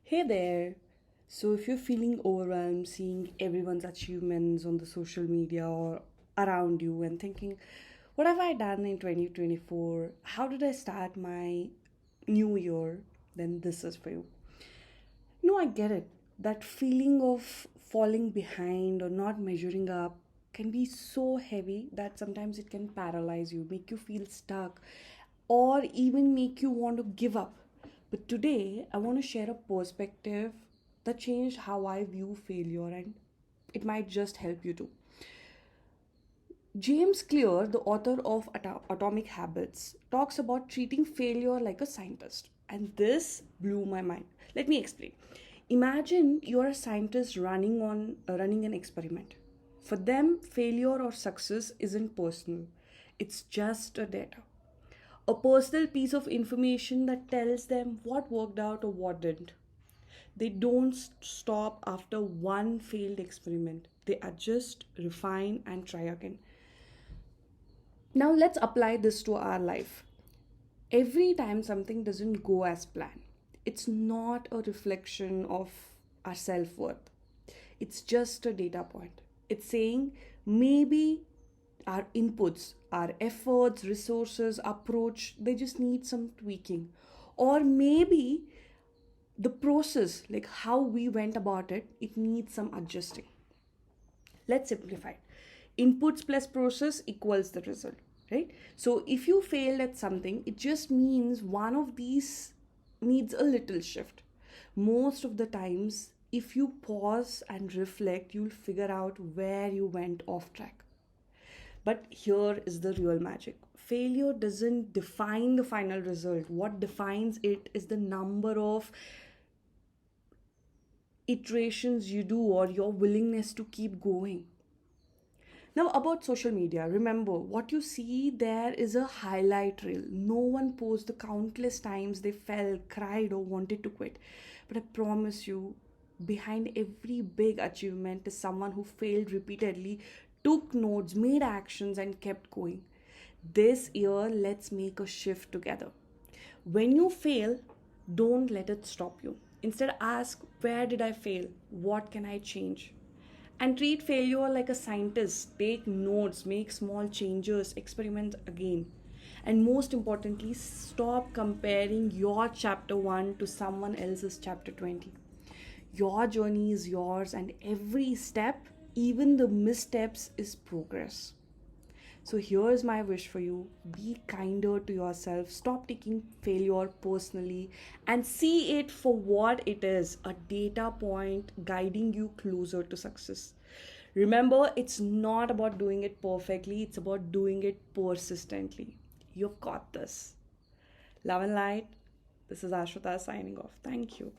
Hey there. So, if you're feeling overwhelmed seeing everyone's achievements on the social media or around you and thinking, what have I done in 2024? How did I start my new year? Then this is for you. No, I get it. That feeling of falling behind or not measuring up can be so heavy that sometimes it can paralyze you, make you feel stuck, or even make you want to give up. But today, I want to share a perspective that changed how I view failure, and it might just help you too. James Clear, the author of Atomic Habits, talks about treating failure like a scientist. And this blew my mind. Let me explain. Imagine you're a scientist running an experiment. For them, failure or success isn't personal. It's just a data. A personal piece of information that tells them what worked out or what didn't. They don't stop after one failed experiment. They adjust, refine, and try again. Now let's apply this to our life. Every time something doesn't go as planned, it's not a reflection of our self worth. It's just a data point. It's saying maybe our inputs, our efforts, resources, approach, they just need some tweaking. Or maybe the process, like how we went about it, it needs some adjusting. Let's simplify it. Inputs plus process equals the result, right? So if you failed at something, it just means one of these needs a little shift. Most of the times, if you pause and reflect, you'll figure out where you went off track. But here is the real magic. Failure doesn't define the final result. What defines it is the number of iterations you do or your willingness to keep going. Now, about social media, remember what you see there is a highlight reel. No one posts the countless times they fell, cried, or wanted to quit. But I promise you, behind every big achievement is someone who failed repeatedly, took notes, made actions, and kept going. This year, let's make a shift together. When you fail, don't let it stop you. Instead, ask, where did I fail? What can I change? And treat failure like a scientist. Take notes, make small changes, experiment again. And most importantly, stop comparing your chapter 1 to someone else's chapter 20. Your journey is yours, and every step, even the missteps, is progress. So here's my wish for you: be kinder to yourself, stop taking failure personally, and see it for what it is, a data point guiding you closer to success. Remember, it's not about doing it perfectly, it's about doing it persistently. You've got this. Love and light. This is Ashwata signing off. Thank you.